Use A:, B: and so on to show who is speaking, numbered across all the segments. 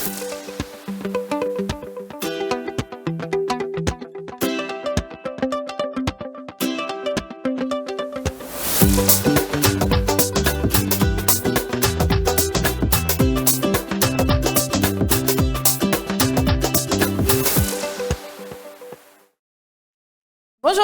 A: Bonjour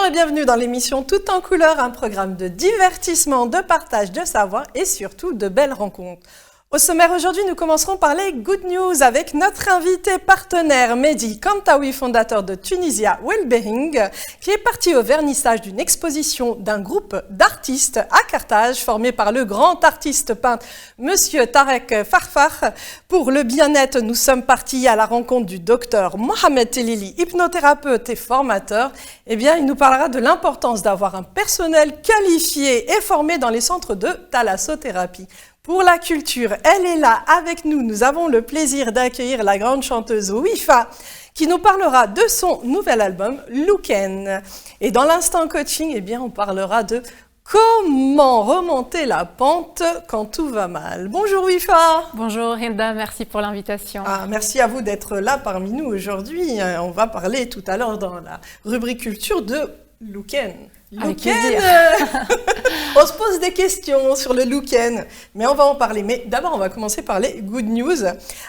A: et bienvenue dans l'émission Tout en couleur, un programme de divertissement, de partage de savoir et surtout de belles rencontres. Au sommaire aujourd'hui, nous commencerons par les good news avec notre invité partenaire Mehdi Kantaoui, fondateur de Tunisia Wellbeing, qui est parti au vernissage d'une exposition d'un groupe d'artistes à Carthage, formé par le grand artiste peintre Monsieur Tarek Farfar. Pour le bien-être, nous sommes partis à la rencontre du docteur Mohamed Telili, hypnothérapeute et formateur. Eh bien, il nous parlera de l'importance d'avoir un personnel qualifié et formé dans les centres de thalassothérapie. Pour la culture, elle est là avec nous. Nous avons le plaisir d'accueillir la grande chanteuse Wifa qui nous parlera de son nouvel album Looken. Et dans l'instant coaching, eh bien, on parlera de comment remonter la pente quand tout va mal. Bonjour Wifa.
B: Bonjour Hilda, merci pour l'invitation.
A: Merci à vous d'être là parmi nous aujourd'hui. On va parler tout à l'heure dans la rubrique culture de Looken. Looken, on se pose des questions sur le Looken, mais on va en parler. Mais d'abord, on va commencer par les good news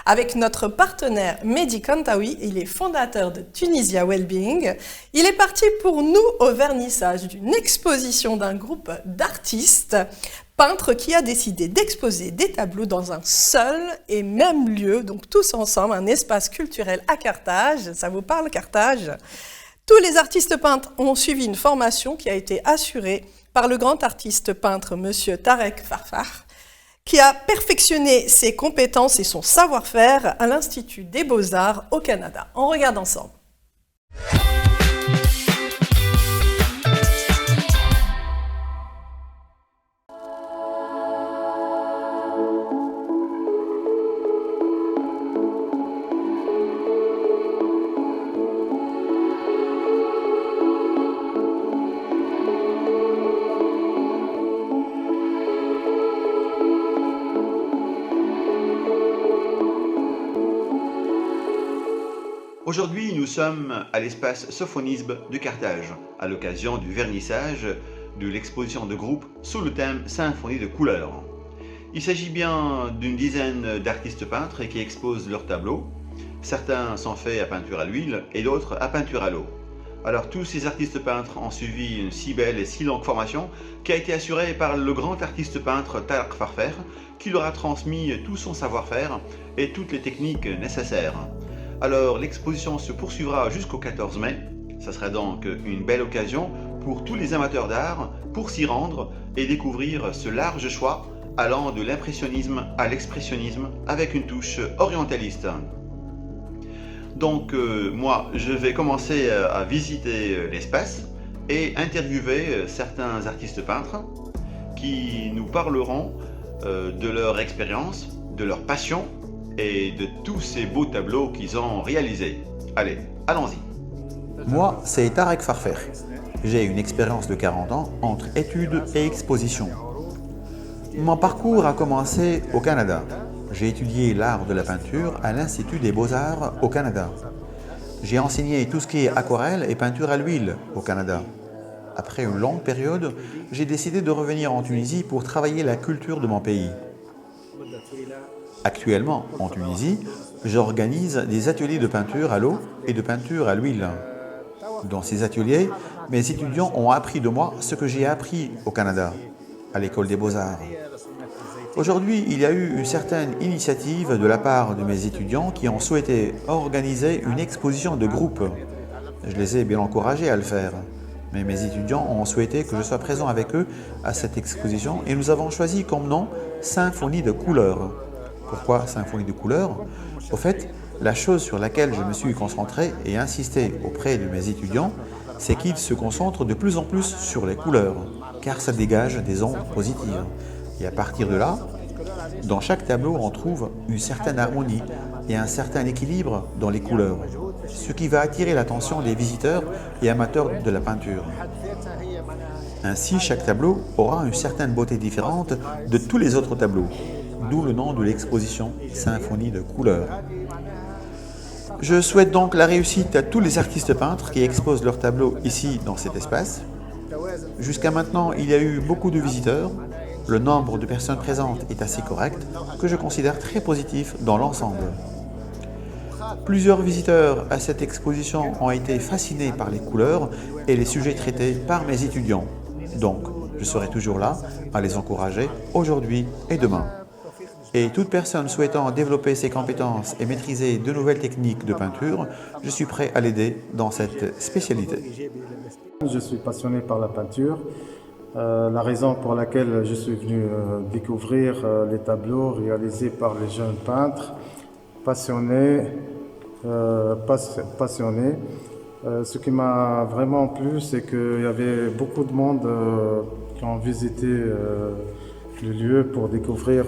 A: avec notre partenaire Mehdi Kantaoui. Il est fondateur de Tunisia Wellbeing. Il est parti pour nous au vernissage d'une exposition d'un groupe d'artistes peintres qui a décidé d'exposer des tableaux dans un seul et même lieu, donc tous ensemble, un espace culturel à Carthage. Ça vous parle, Carthage ? Tous les artistes peintres ont suivi une formation qui a été assurée par le grand artiste peintre Monsieur Tarek Farfar, qui a perfectionné ses compétences et son savoir-faire à l'Institut des Beaux-Arts au Canada. On regarde ensemble.
C: Aujourd'hui, nous sommes à l'espace Sophonisbe de Carthage, à l'occasion du vernissage de l'exposition de groupe sous le thème Symphonie de couleurs. Il s'agit bien d'une dizaine d'artistes peintres qui exposent leurs tableaux. Certains sont faits à peinture à l'huile et d'autres à peinture à l'eau. Alors tous ces artistes peintres ont suivi une si belle et si longue formation qui a été assurée par le grand artiste peintre Tarek Farfar, qui leur a transmis tout son savoir-faire et toutes les techniques nécessaires. Alors l'exposition se poursuivra jusqu'au 14 mai. Ça sera donc une belle occasion pour tous les amateurs d'art pour s'y rendre et découvrir ce large choix allant de l'impressionnisme à l'expressionnisme avec une touche orientaliste. Donc moi je vais commencer à visiter l'espace et interviewer certains artistes peintres qui nous parleront de leur expérience, de leur passion et de tous ces beaux tableaux qu'ils ont réalisés. Allez, allons-y.
D: Moi, c'est Tarek Farfar. J'ai une expérience de 40 ans entre études et expositions. Mon parcours a commencé au Canada. J'ai étudié l'art de la peinture à l'Institut des Beaux-Arts au Canada. J'ai enseigné tout ce qui est aquarelle et peinture à l'huile au Canada. Après une longue période, j'ai décidé de revenir en Tunisie pour travailler la culture de mon pays. Actuellement, en Tunisie, j'organise des ateliers de peinture à l'eau et de peinture à l'huile. Dans ces ateliers, mes étudiants ont appris de moi ce que j'ai appris au Canada, à l'École des Beaux-Arts. Aujourd'hui, il y a eu une certaine initiative de la part de mes étudiants qui ont souhaité organiser une exposition de groupe. Je les ai bien encouragés à le faire, mais mes étudiants ont souhaité que je sois présent avec eux à cette exposition et nous avons choisi comme nom Symphonie de couleurs. Pourquoi Symphonie de couleurs? Au fait, la chose sur laquelle je me suis concentré et insisté auprès de mes étudiants, c'est qu'ils se concentrent de plus en plus sur les couleurs, car ça dégage des ondes positives. Et à partir de là, dans chaque tableau, on trouve une certaine harmonie et un certain équilibre dans les couleurs, ce qui va attirer l'attention des visiteurs et amateurs de la peinture. Ainsi, chaque tableau aura une certaine beauté différente de tous les autres tableaux. d'où le nom de l'exposition Symphonie de couleurs. Je souhaite donc la réussite à tous les artistes peintres qui exposent leurs tableaux ici dans cet espace. Jusqu'à maintenant, il y a eu beaucoup de visiteurs. Le nombre de personnes présentes est assez correct, que je considère très positif dans l'ensemble. Plusieurs visiteurs à cette exposition ont été fascinés par les couleurs et les sujets traités par mes étudiants. Donc, je serai toujours là à les encourager aujourd'hui et demain. Et toute personne souhaitant développer ses compétences et maîtriser de nouvelles techniques de peinture, je suis prêt à l'aider dans cette spécialité.
E: Je suis passionné par la peinture. La raison pour laquelle je suis venu découvrir les tableaux réalisés par les jeunes peintres passionnés. Ce qui m'a vraiment plu, c'est qu'il y avait beaucoup de monde qui ont visité le lieu pour découvrir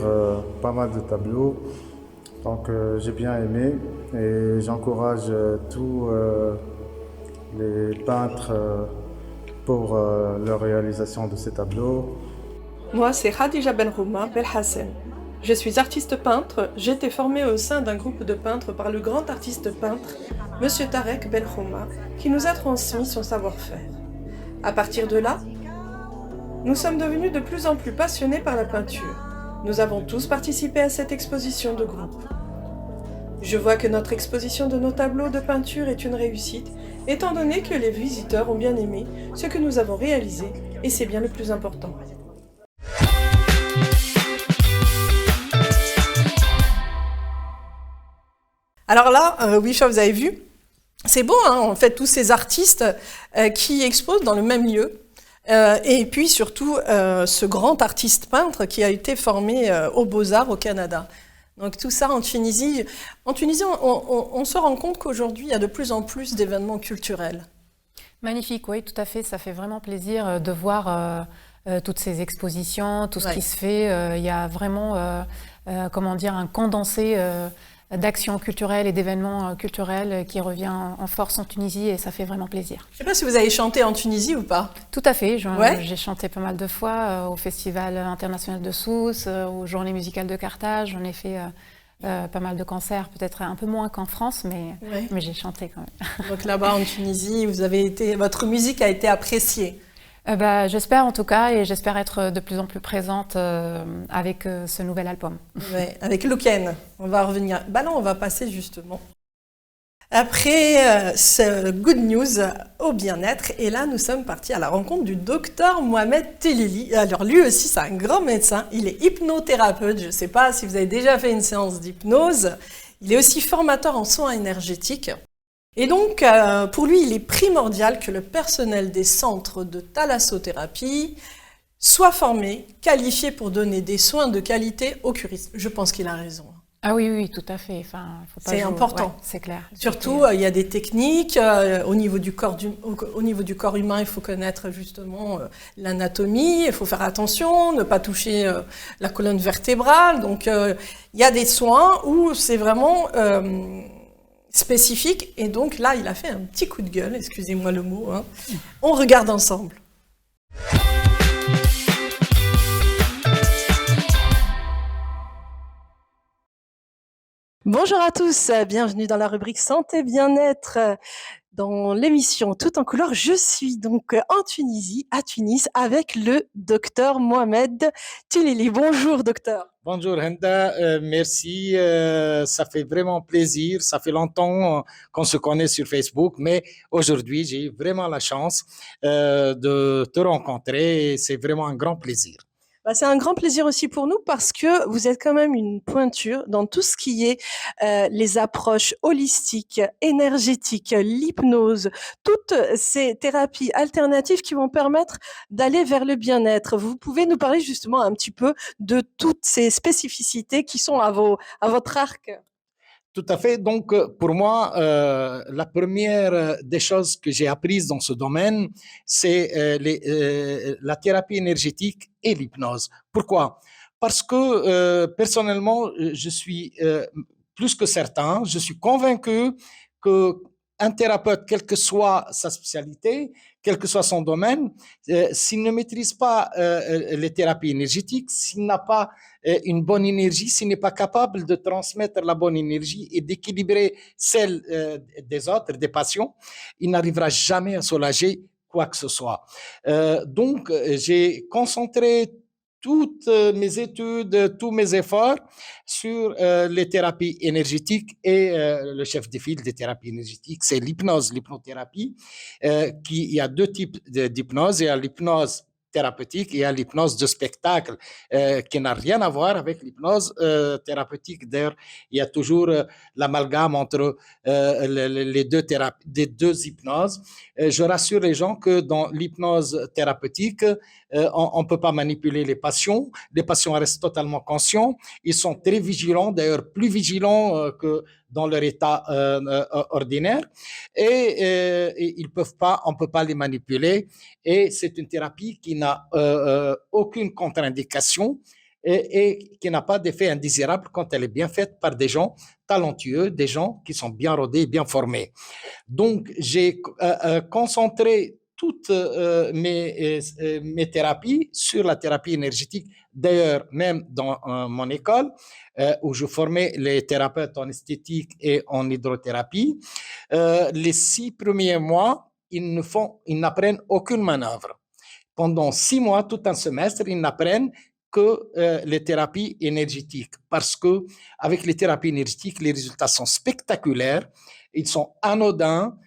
E: pas mal de tableaux. Donc j'ai bien aimé et j'encourage tous les peintres pour leur réalisation de ces tableaux.
A: Moi, c'est Khadija Benrouma Belhassen. Je suis artiste peintre. J'ai été formée au sein d'un groupe de peintres par le grand artiste peintre, Monsieur Tarek Belhouma, qui nous a transmis son savoir-faire. À partir de là, nous sommes devenus de plus en plus passionnés par la peinture. Nous avons tous participé à cette exposition de groupe. Je vois que notre exposition de nos tableaux de peinture est une réussite, étant donné que les visiteurs ont bien aimé ce que nous avons réalisé, et c'est bien le plus important. Alors là, Wisha, vous avez vu, c'est beau, hein, en fait, tous ces artistes qui exposent dans le même lieu. Et puis surtout, ce grand artiste peintre qui a été formé aux Beaux-Arts au Canada. Donc tout ça en Tunisie. En Tunisie, on se rend compte qu'aujourd'hui, il y a de plus en plus d'événements culturels.
B: Magnifique, oui, tout à fait. Ça fait vraiment plaisir de voir toutes ces expositions, tout ce qui se fait. Il y a vraiment, comment dire, un condensé d'actions culturelles et d'événements culturels qui revient en force en Tunisie et ça fait vraiment plaisir.
A: Je ne sais pas si vous avez chanté en Tunisie ou pas.
B: Tout à fait, j'ai chanté pas mal de fois au Festival international de Sousse, aux Journées musicales de Carthage, j'en ai fait pas mal de concerts, peut-être un peu moins qu'en France, mais j'ai chanté quand même.
A: Donc là-bas en Tunisie, votre musique a été appréciée.
B: J'espère en tout cas, et j'espère être de plus en plus présente avec ce nouvel album.
A: Ouais, avec Luken, on va revenir. Là, on va passer justement après ce good news au bien-être. Et là, nous sommes partis à la rencontre du docteur Mohamed Telili. Alors lui aussi, c'est un grand médecin. Il est hypnothérapeute. Je ne sais pas si vous avez déjà fait une séance d'hypnose. Il est aussi formateur en soins énergétiques. Et donc, pour lui, il est primordial que le personnel des centres de thalassothérapie soit formé, qualifié pour donner des soins de qualité aux curistes. Je pense qu'il a raison.
B: Ah oui, tout à fait. Enfin, faut pas
A: c'est important.
B: Ouais, c'est clair.
A: Surtout, il y a des techniques. Au niveau du corps humain, il faut connaître justement l'anatomie. Il faut faire attention, ne pas toucher la colonne vertébrale. Donc, il y a des soins où c'est vraiment spécifique. Et donc là, il a fait un petit coup de gueule, excusez-moi le mot. Hein. On regarde ensemble. Bonjour à tous, bienvenue dans la rubrique Santé Bien-être. Dans l'émission Tout en couleur, je suis donc en Tunisie, à Tunis, avec le docteur Mohamed Telili. Bonjour docteur.
F: Bonjour Henda, merci, ça fait vraiment plaisir, ça fait longtemps qu'on se connaît sur Facebook, mais aujourd'hui j'ai vraiment la chance de te rencontrer et c'est vraiment un grand plaisir.
A: C'est un grand plaisir aussi pour nous parce que vous êtes quand même une pointure dans tout ce qui est les approches holistiques, énergétiques, l'hypnose, toutes ces thérapies alternatives qui vont permettre d'aller vers le bien-être. Vous pouvez nous parler justement un petit peu de toutes ces spécificités qui sont à votre arc?
F: Tout à fait. Donc, pour moi, la première des choses que j'ai apprises dans ce domaine, c'est la thérapie énergétique et l'hypnose. Pourquoi? Parce que personnellement, je suis plus que certain, je suis convaincu qu'un un thérapeute, quelle que soit sa spécialité, quel que soit son domaine, s'il ne maîtrise pas les thérapies énergétiques, s'il n'a pas une bonne énergie, s'il n'est pas capable de transmettre la bonne énergie et d'équilibrer celle des autres, des patients, il n'arrivera jamais à soulager quoi que ce soit. Donc, j'ai concentré toutes mes études, tous mes efforts sur les thérapies énergétiques et le chef de file des thérapies énergétiques, c'est l'hypnose, l'hypnothérapie. Il y a deux types d'hypnose. Il y a l'hypnose thérapeutique et à l'hypnose de spectacle qui n'a rien à voir avec l'hypnose thérapeutique. D'ailleurs, il y a toujours l'amalgame entre les deux hypnoses. Je rassure les gens que dans l'hypnose thérapeutique, on ne peut pas manipuler les patients. Les patients restent totalement conscients. Ils sont très vigilants, d'ailleurs plus vigilants que dans leur état ordinaire. Et ils peuvent pas, on ne peut pas les manipuler. Et c'est une thérapie qui n'a aucune contre-indication et qui n'a pas d'effet indésirable quand elle est bien faite par des gens talentueux, des gens qui sont bien rodés, bien formés. Donc, j'ai concentré toutes mes thérapies sur la thérapie énergétique. D'ailleurs, même dans mon école, où je formais les thérapeutes en esthétique et en hydrothérapie, les 6 premiers mois, ils n'apprennent aucune manœuvre. Pendant 6 mois, tout un semestre, ils n'apprennent que les thérapies énergétiques. Parce que avec les thérapies énergétiques, les résultats sont spectaculaires, ils sont anodins,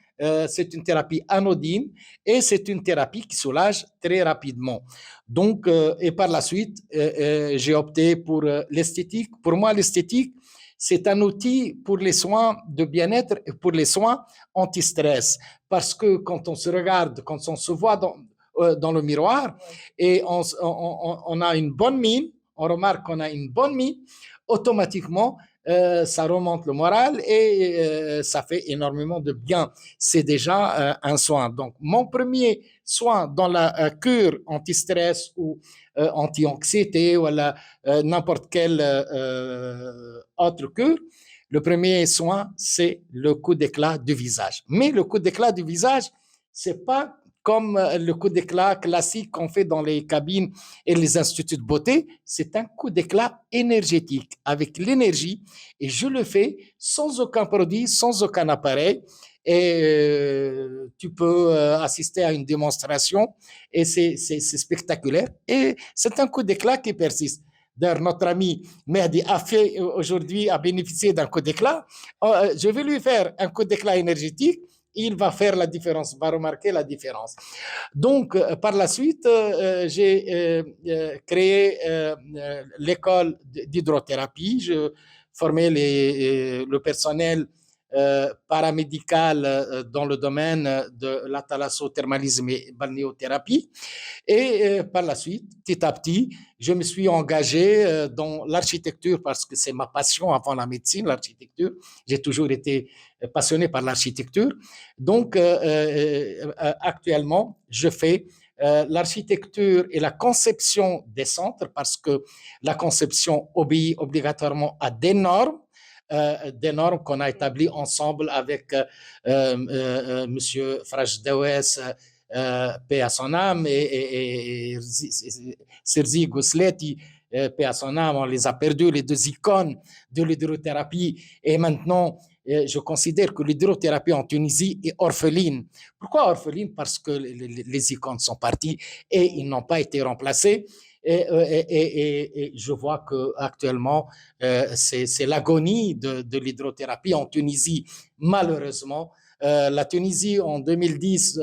F: c'est une thérapie anodine et c'est une thérapie qui soulage très rapidement. Donc, et par la suite, j'ai opté pour l'esthétique. Pour moi, l'esthétique, c'est un outil pour les soins de bien-être et pour les soins anti-stress. Parce que quand on se regarde, quand on se voit dans le miroir et on a une bonne mine, on remarque qu'on a une bonne mine, automatiquement, ça remonte le moral et ça fait énormément de bien. C'est déjà un soin. Donc, mon premier soin dans la cure anti-stress ou anti-anxiété ou n'importe quelle autre cure, le premier soin, c'est le coup d'éclat du visage. Mais le coup d'éclat du visage, c'est pas comme le coup d'éclat classique qu'on fait dans les cabines et les instituts de beauté, c'est un coup d'éclat énergétique, avec l'énergie, et je le fais sans aucun produit, sans aucun appareil, et tu peux assister à une démonstration, et c'est spectaculaire, et c'est un coup d'éclat qui persiste. D'ailleurs, notre ami Mehdi a bénéficié d'un coup d'éclat. Je vais lui faire un coup d'éclat énergétique, il va faire la différence, va remarquer la différence. Donc, par la suite, j'ai créé l'école d'hydrothérapie. Je formais le personnel paramédical dans le domaine de la thalassothermalisme et balnéothérapie. Et par la suite, petit à petit, je me suis engagé dans l'architecture parce que c'est ma passion avant la médecine, l'architecture. J'ai toujours été passionné par l'architecture. Donc, actuellement, je fais l'architecture et la conception des centres parce que la conception obéit obligatoirement à des normes qu'on a établies ensemble avec Monsieur Fraj Dawes, paix à son âme, et Serzi Gousleti, paix à son âme. On les a perdus, les deux icônes de l'hydrothérapie. Et maintenant, je considère que l'hydrothérapie en Tunisie est orpheline. Pourquoi orpheline? Parce que les icônes sont partis et ils n'ont pas été remplacés. Et je vois qu'actuellement, c'est l'agonie de l'hydrothérapie en Tunisie, malheureusement. La Tunisie, en 2010,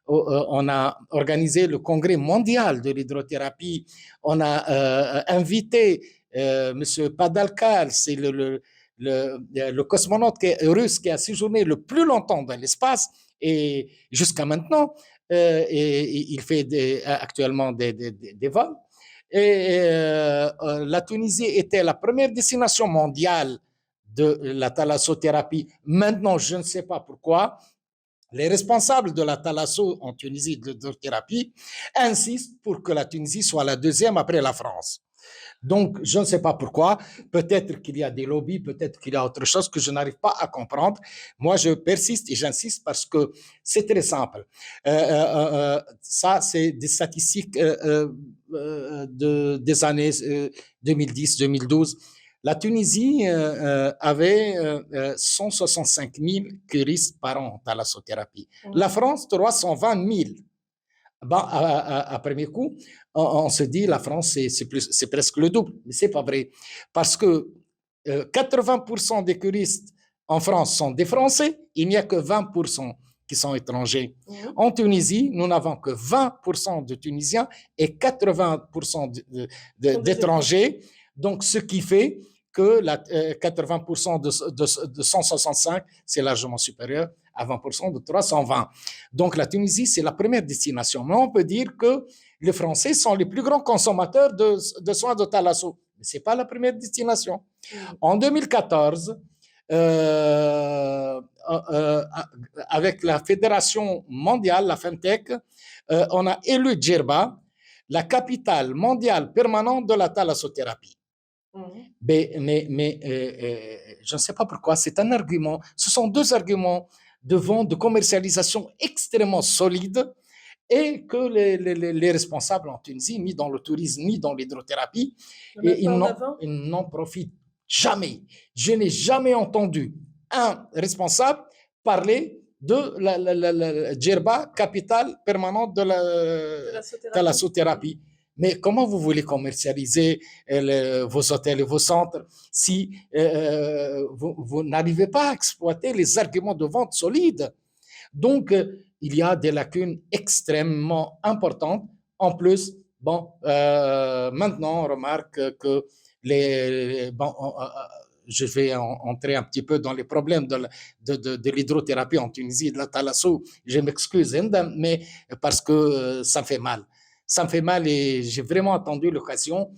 F: on a organisé le congrès mondial de l'hydrothérapie. On a invité M. Padalkar, c'est le cosmonaute russe qui a séjourné le plus longtemps dans l'espace et jusqu'à maintenant, et il fait actuellement des vols. Et la Tunisie était la première destination mondiale de la thalassothérapie. Maintenant, je ne sais pas pourquoi, les responsables de la thalasso en Tunisie de l'hydrothérapie insistent pour que la Tunisie soit la deuxième après la France. Donc, je ne sais pas pourquoi. Peut-être qu'il y a des lobbies, peut-être qu'il y a autre chose que je n'arrive pas à comprendre. Moi, je persiste et j'insiste parce que c'est très simple. Ça, c'est des statistiques des années 2010-2012. La Tunisie avait 165 000 curistes par an en thalassothérapie. La France, 320 000. Bon, à premier coup, on se dit la France, c'est presque le double. Mais ce n'est pas vrai. Parce que 80% des curistes en France sont des Français, il n'y a que 20% qui sont étrangers. En Tunisie, nous n'avons que 20% de Tunisiens et 80% d'étrangers. Donc, ce qui fait que 80% de 165, c'est largement supérieur à 20% de 320. Donc, la Tunisie, c'est la première destination. Mais on peut dire que les Français sont les plus grands consommateurs de soins de thalasso. Mais ce n'est pas la première destination. En 2014, avec la Fédération mondiale, la FEMTEC, on a élu Djerba la capitale mondiale permanente de la thalassothérapie. Mais je ne sais pas pourquoi, c'est un argument, ce sont deux arguments de vente, de commercialisation extrêmement solides et que les responsables en Tunisie, ni dans le tourisme, ni dans l'hydrothérapie, ils n'en profitent jamais. Je n'ai jamais entendu un responsable parler de la Djerba, capitale permanente de la thalassothérapie. Mais comment vous voulez commercialiser vos hôtels et vos centres si vous n'arrivez pas à exploiter les arguments de vente solides? Donc, il y a des lacunes extrêmement importantes. En plus, maintenant, on remarque que je vais entrer un petit peu dans les problèmes de l'hydrothérapie en Tunisie, de la thalasso. Je m'excuse, mais parce que ça fait mal. Ça me fait mal et j'ai vraiment attendu l'occasion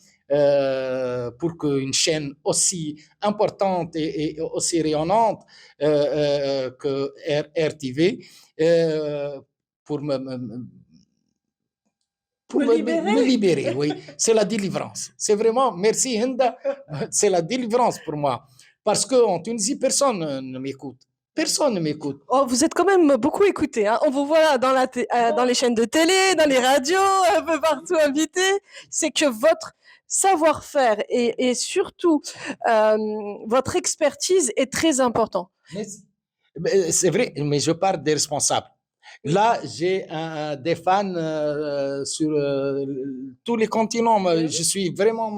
F: pour qu'une chaîne aussi importante et aussi rayonnante que RTV pour me libérer, oui. C'est la délivrance. C'est vraiment, merci Hinda, c'est la délivrance pour moi. Parce qu'en Tunisie, personne ne m'écoute. Personne ne m'écoute.
A: Oh, vous êtes quand même beaucoup écouté. Hein. On vous voit dans les chaînes de télé, dans les radios, un peu partout invité. C'est que votre savoir-faire et surtout votre expertise est très important.
F: C'est vrai, mais je parle des responsables. Là, j'ai des fans sur tous les continents. Je suis vraiment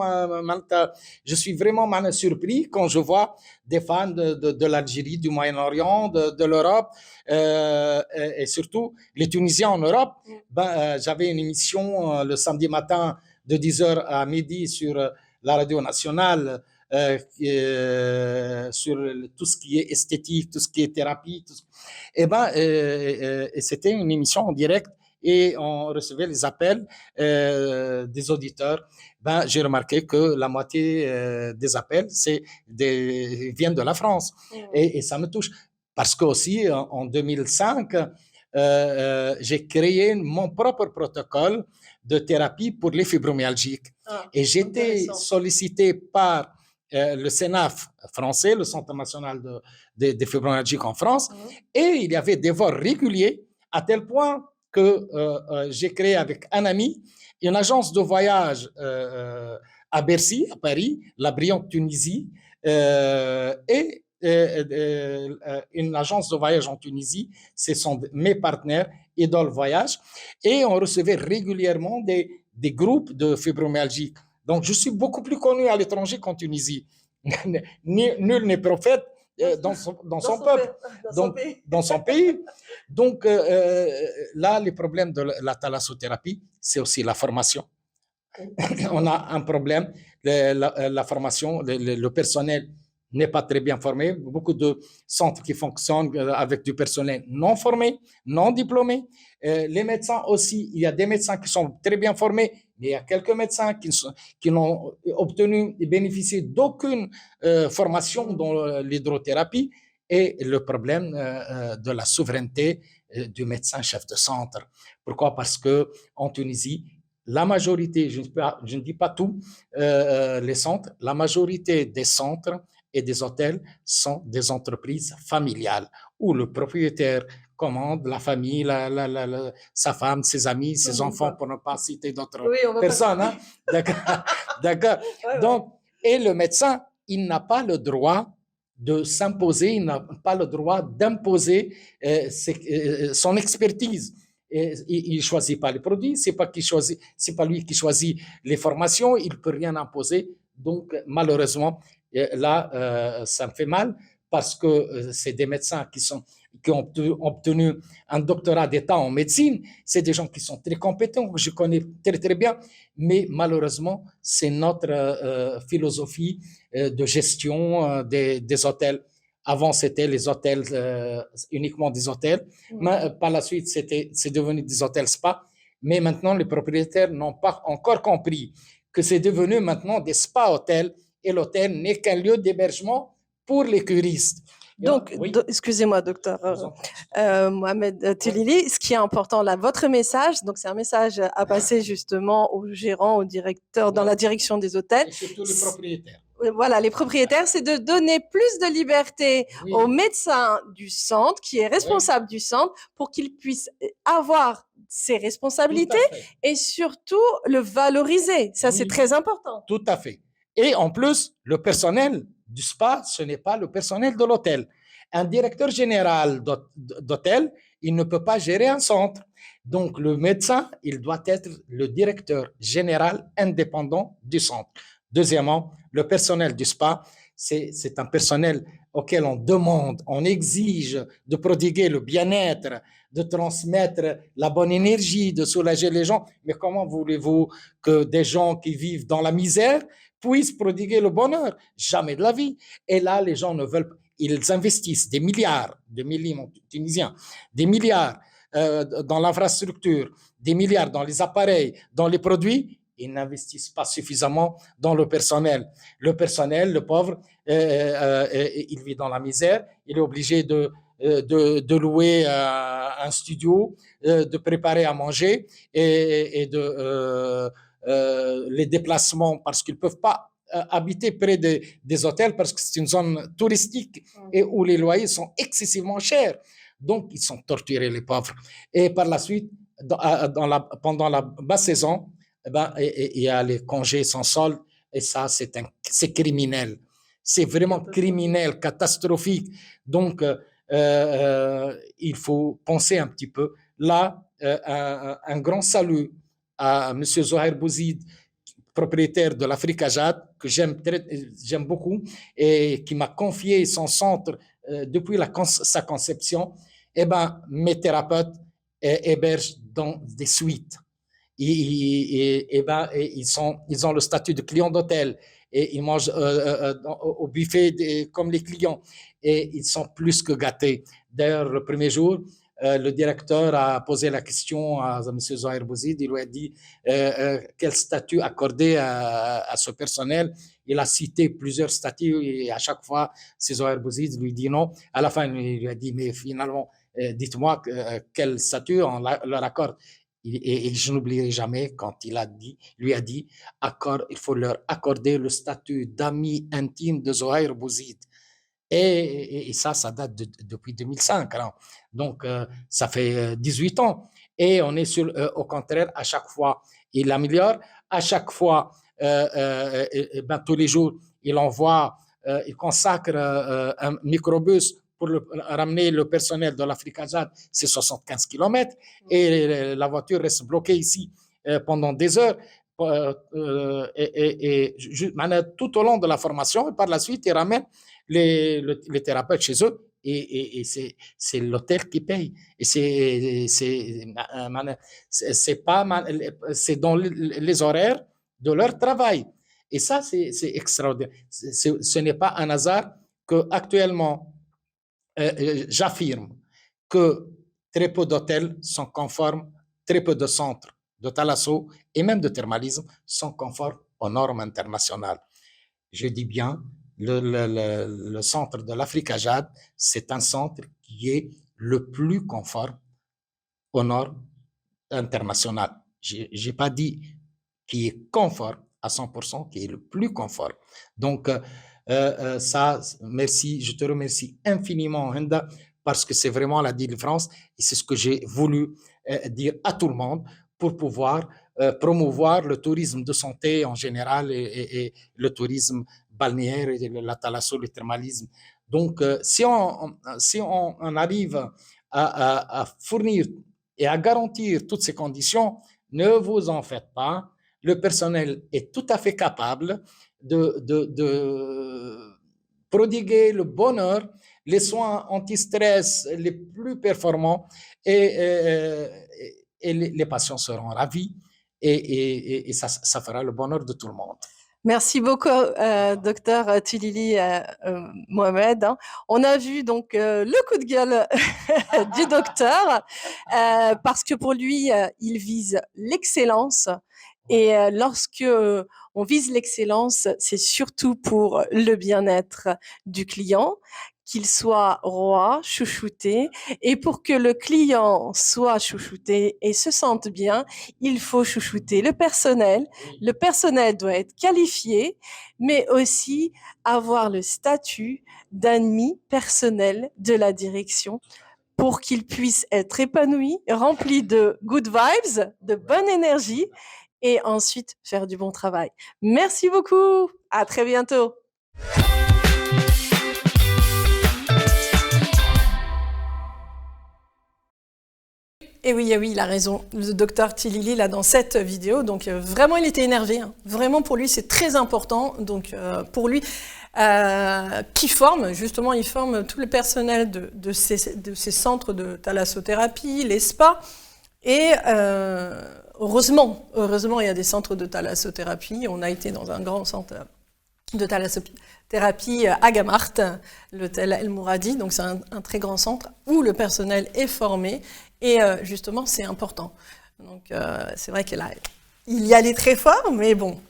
F: surpris quand je vois des fans de l'Algérie, du Moyen-Orient, de l'Europe et surtout les Tunisiens en Europe. J'avais une émission le samedi matin de 10h à midi sur la radio nationale sur tout ce qui est esthétique, tout ce qui est thérapie. Et c'était une émission en direct et on recevait les appels des auditeurs. J'ai remarqué que la moitié des appels viennent de la France. Et ça me touche. Parce que aussi, en 2005, j'ai créé mon propre protocole de thérapie pour les fibromyalgiques. Et j'étais sollicité par le CNAF français, le Centre national des fibromyalgiques en France, et il y avait des vols réguliers à tel point que j'ai créé avec un ami une agence de voyage à Bercy, à Paris, la Brillante Tunisie, et une agence de voyage en Tunisie, ce sont mes partenaires, Idole Voyage, et on recevait régulièrement des groupes de fibromyalgiques. Donc, je suis beaucoup plus connu à l'étranger qu'en Tunisie. Nul n'est prophète dans son peuple, dans son pays. Donc, là, les problèmes de la thalassothérapie, c'est aussi la formation. On a un problème, la formation, le personnel n'est pas très bien formé. Beaucoup de centres qui fonctionnent avec du personnel non formé, non diplômé. Les médecins aussi, il y a des médecins qui sont très bien formés, mais il y a quelques médecins qui n'ont obtenu et bénéficié d'aucune formation dans l'hydrothérapie. Et le problème de la souveraineté du médecin chef de centre. Pourquoi? Parce qu'en Tunisie, la majorité, je ne dis pas tout, les centres, la majorité des centres et des hôtels sont des entreprises familiales où le propriétaire commande, la famille, sa femme, ses amis, ses enfants, pour ne pas citer d'autres personnes. Hein? D'accord.
A: Ouais,
F: Donc, et le médecin, il n'a pas le droit de s'imposer, il n'a pas le droit d'imposer son expertise. Et il choisit pas les produits, c'est pas lui qui choisit les formations, il peut rien imposer. Donc malheureusement, là, ça me fait mal parce que c'est des médecins qui ont obtenu un doctorat d'État en médecine. C'est des gens qui sont très compétents, que je connais très très bien, mais malheureusement, c'est notre philosophie de gestion des hôtels. Avant, c'était les hôtels, uniquement des hôtels. Mais, par la suite, c'est devenu des hôtels spa. Mais maintenant, les propriétaires n'ont pas encore compris que c'est devenu maintenant des spa-hôtels et l'hôtel n'est qu'un lieu d'hébergement pour les curistes.
A: Donc,
F: Oui.
A: excusez-moi, docteur Mohamed Telili, ce qui est important là, votre message, donc c'est un message à passer justement aux gérants, aux directeurs dans la direction des hôtels.
F: Et surtout les propriétaires.
A: Voilà, les propriétaires, c'est de donner plus de liberté au médecin du centre, qui est responsable du centre, pour qu'il puisse avoir ses responsabilités et surtout le valoriser. Ça, c'est très important.
F: Tout à fait. Et en plus, le personnel du spa, ce n'est pas le personnel de l'hôtel. Un directeur général d'hôtel, il ne peut pas gérer un centre. Donc, le médecin, il doit être le directeur général indépendant du centre. Deuxièmement, le personnel du spa, c'est un personnel auquel on demande, on exige de prodiguer le bien-être, de transmettre la bonne énergie, de soulager les gens. Mais comment voulez-vous que des gens qui vivent dans la misère puissent prodiguer le bonheur? Jamais de la vie. Et là, les gens ne veulent pas. Ils investissent des milliards, des millions tunisiens, des milliards dans l'infrastructure, des milliards dans les appareils, dans les produits. Ils n'investissent pas suffisamment dans le personnel. Le personnel, le pauvre, il vit dans la misère. Il est obligé de louer un studio, de préparer à manger et de les déplacements parce qu'ils ne peuvent pas habiter près des hôtels parce que c'est une zone touristique et où les loyers sont excessivement chers. Donc, ils sont torturés, les pauvres. Et par la suite, pendant la basse saison, il y a les congés sans solde et ça, c'est criminel. C'est vraiment criminel, catastrophique. Donc, il faut penser un petit peu. Là, un grand salut à M. Zohair Bouzid, propriétaire de l'Africa Jade, que j'aime beaucoup et qui m'a confié son centre depuis sa conception. Eh ben, mes thérapeutes hébergent dans des suites. Ils ont le statut de client d'hôtel et ils mangent au buffet comme les clients et ils sont plus que gâtés. D'ailleurs, le premier jour, le directeur a posé la question à M. Zohair Bouzid. Il lui a dit quel statut accorder à ce personnel. Il a cité plusieurs statuts et à chaque fois, M. Zohair Bouzid lui dit non. À la fin, il lui a dit mais finalement, dites-moi quel statut on leur accorde. Et je n'oublierai jamais quand lui a dit il faut leur accorder le statut d'ami intime de Zohair Bouzid. Et ça date depuis 2005. Alors. Donc, ça fait 18 ans. Et on est au contraire, à chaque fois, il améliore. À chaque fois, tous les jours, il consacre un microbus pour ramener le personnel de l'Africa Jade, c'est 75 km. Et la voiture reste bloquée ici pendant des heures. Tout au long de la formation, et par la suite, ils ramènent les thérapeutes chez eux et c'est l'hôtel qui paye. Et c'est dans les horaires de leur travail. Et ça, c'est extraordinaire. Ce n'est pas un hasard qu'actuellement, j'affirme que très peu d'hôtels sont conformes, très peu de centres de thalasso et même de thermalisme sont conformes aux normes internationales. Je dis bien, le centre de l'Africa Jade, c'est un centre qui est le plus conforme aux normes internationales. Je n'ai pas dit qui est confort à 100%, qui est le plus confort. Donc, ça, merci, je te remercie infiniment, Henda, parce que c'est vraiment la délivrance et c'est ce que j'ai voulu dire à tout le monde pour pouvoir promouvoir le tourisme de santé en général et le tourisme balnéaire et la thalasso, le thermalisme. Donc, si on arrive à fournir et à garantir toutes ces conditions, ne vous en faites pas. Le personnel est tout à fait capable de prodiguer le bonheur, les soins anti-stress les plus performants et les patients seront ravis et ça fera le bonheur de tout le monde.
A: Merci beaucoup, docteur Tilili Mohamed. On a vu donc le coup de gueule du docteur parce que pour lui, il vise l'excellence. Et lorsque on vise l'excellence, c'est surtout pour le bien-être du client, qu'il soit roi, chouchouté. Et pour que le client soit chouchouté et se sente bien, il faut chouchouter le personnel. Le personnel doit être qualifié, mais aussi avoir le statut d'ami personnel de la direction pour qu'il puisse être épanoui, rempli de good vibes, de bonne énergie et ensuite faire du bon travail. Merci beaucoup. À très bientôt. Et oui, il a raison. Le docteur Tilili, là, dans cette vidéo, donc vraiment, il était énervé. Hein. Vraiment, pour lui, c'est très important. Donc, pour lui, qui forme, justement, il forme tout le personnel de ces centres de thalassothérapie, les spas. Et heureusement, il y a des centres de thalassothérapie. On a été dans un grand centre de thalassothérapie à Gamart, l'hôtel El Mouradi. Donc, c'est un très grand centre où le personnel est formé. Et justement, c'est important. Donc, c'est vrai qu'il y allait très fort, mais bon.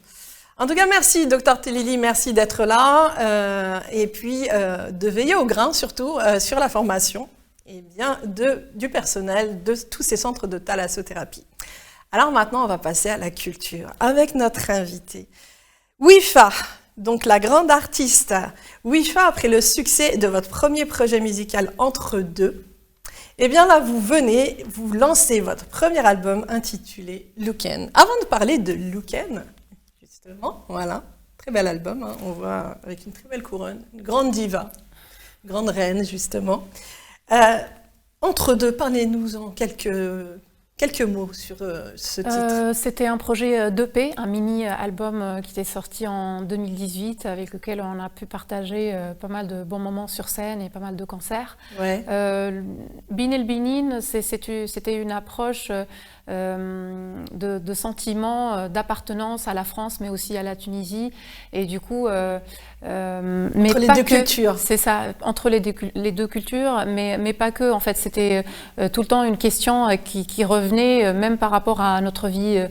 A: En tout cas, merci, docteur Tilili, merci d'être là. Et puis, de veiller au grain, surtout, sur la formation et bien du personnel de tous ces centres de thalassothérapie. Alors maintenant, on va passer à la culture avec notre invité. Wifa, donc la grande artiste. Wifa, après le succès de votre premier projet musical Entre deux, eh bien là, vous lancez votre premier album intitulé Looken. Avant de parler de Looken, justement, voilà, très bel album, hein, on voit avec une très belle couronne, une grande diva, une grande reine, justement. Entre deux, parlez-nous en quelques mots sur ce titre.
B: C'était un projet d'EP, un mini-album qui était sorti en 2018, avec lequel on a pu partager pas mal de bons moments sur scène et pas mal de concerts.
A: Ouais.
B: Bin El Benin, c'était une approche de sentiment d'appartenance à la France, mais aussi à la Tunisie. Et du coup, mais
A: entre les deux cultures.
B: C'est ça, entre les deux cultures, mais pas que. En fait, c'était tout le temps une question qui revenait, même par rapport à notre vie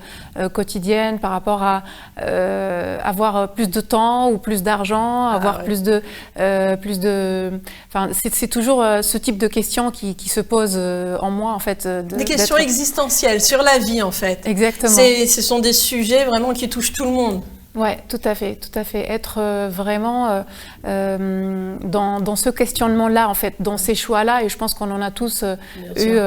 B: quotidienne, par rapport à avoir plus de temps ou plus d'argent, avoir plus de... Enfin, c'est toujours ce type de questions qui se posent en moi, en fait.
A: Des questions existentielles sur la vie, en fait.
B: Exactement.
A: Ce sont des sujets vraiment qui touchent tout le monde.
B: Oui, tout à fait. Être vraiment dans ce questionnement-là, en fait, dans ces choix-là. Et je pense qu'on en a tous eu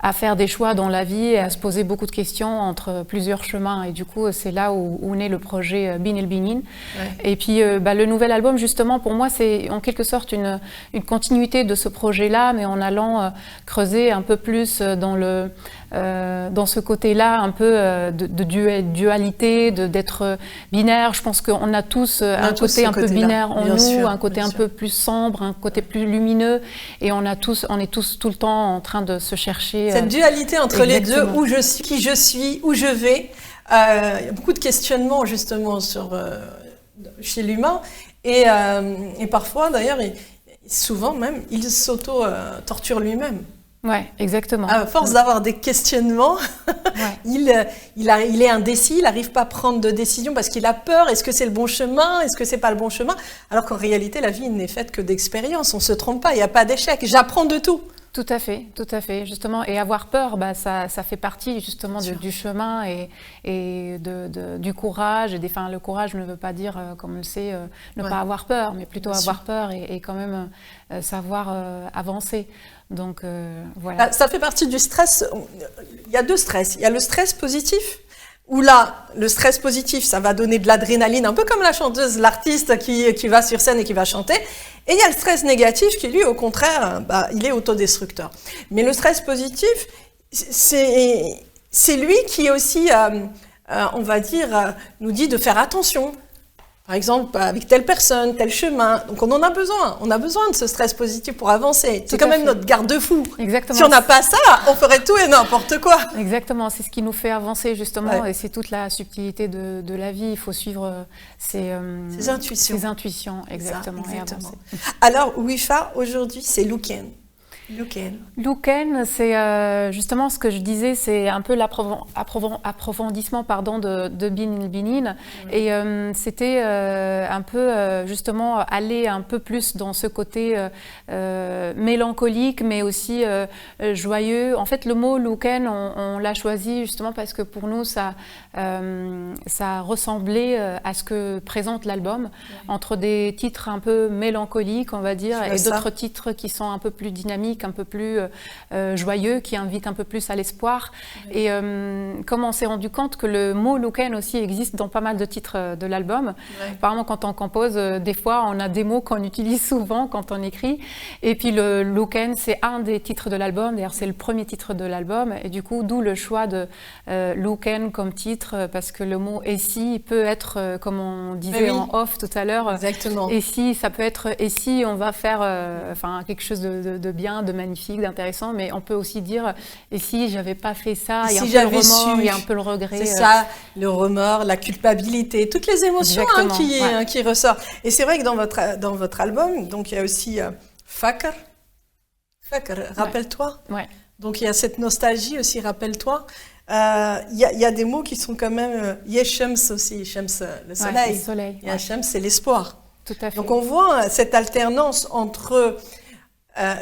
B: à faire des choix dans la vie et à se poser beaucoup de questions entre plusieurs chemins. Et du coup, c'est là où naît le projet Bin El Benin. Ouais. Et puis, le nouvel album, justement, pour moi, c'est en quelque sorte une continuité de ce projet-là, mais en allant creuser un peu plus dans ce côté-là, un peu de dualité, d'être binaire. Je pense qu'on a tous un côté un peu binaire en nous, un côté un peu plus sombre, un côté plus lumineux, et on est tous tout le temps en train de se chercher.
A: Cette dualité entre les deux, où je suis, qui je suis, où je vais. Il y a beaucoup de questionnements justement chez l'humain, et parfois d'ailleurs, souvent même, il s'auto-torture lui-même.
B: Oui, exactement.
A: À force d'avoir des questionnements, il est indécis, il n'arrive pas à prendre de décision parce qu'il a peur. Est-ce que c'est le bon chemin? Est-ce que c'est pas le bon chemin? Alors qu'en réalité, la vie n'est faite que d'expériences. On se trompe pas, il n'y a pas d'échec. J'apprends de tout.
B: Tout à fait, justement. Et avoir peur, ça fait partie justement du chemin et du courage. Enfin, le courage ne veut pas dire, comme on le sait, ne pas avoir peur, mais plutôt avoir peur et quand même savoir avancer. Donc, voilà.
A: Ça fait partie du stress. Il y a deux stress. Il y a le stress positif, où là, le stress positif, ça va donner de l'adrénaline, un peu comme la chanteuse, l'artiste qui va sur scène et qui va chanter. Et il y a le stress négatif qui, lui, au contraire, il est autodestructeur. Mais le stress positif, c'est lui qui aussi, on va dire, nous dit de faire attention. Par exemple, avec telle personne, tel chemin. Donc, on en a besoin. On a besoin de ce stress positif pour avancer. C'est quand même notre garde-fou.
B: Exactement.
A: Si on n'a pas ça, on ferait tout et n'importe quoi.
B: Exactement. C'est ce qui nous fait avancer, justement. Et c'est toute la subtilité de la vie. Il faut suivre ses intuitions. Ses intuitions, exactement. Et avancer.
A: Alors, Wifa, aujourd'hui, c'est Luqen.
B: Luqen, c'est justement ce que je disais, c'est un peu l'approfondissement de Binin Binin. Et c'était un peu justement aller un peu plus dans ce côté mélancolique, mais aussi joyeux. En fait, le mot Luqen, on l'a choisi justement parce que pour nous, ça ressemblait à ce que présente l'album, entre des titres un peu mélancoliques, on va dire, et d'autres titres qui sont un peu plus dynamiques, un peu plus joyeux, qui invite un peu plus à l'espoir. Et comme on s'est rendu compte que le mot Luqen aussi existe dans pas mal de titres de l'album. Apparemment, quand on compose, des fois, on a des mots qu'on utilise souvent quand on écrit. Et puis le Luqen, c'est un des titres de l'album. D'ailleurs, c'est le premier titre de l'album. Et du coup, d'où le choix de Luqen comme titre, parce que le mot « et si » peut être, comme on disait en off tout à l'heure,
A: exactement.
B: Et si, ça peut être « et si on va faire quelque chose de bien, de magnifique, d'intéressant », mais on peut aussi dire « et si j'avais pas fait ça », il y a un peu le remords, il y a un peu le regret.
A: C'est ça, le remords, la culpabilité, toutes les émotions qui ressortent. Et c'est vrai que dans votre album, donc il y a aussi Fakr, rappelle-toi. Donc il y a cette nostalgie aussi, rappelle-toi. Il y a des mots qui sont quand même Yechems aussi, Shems, le soleil. Yechems, c'est l'espoir.
B: Tout à fait.
A: Donc on voit cette alternance entre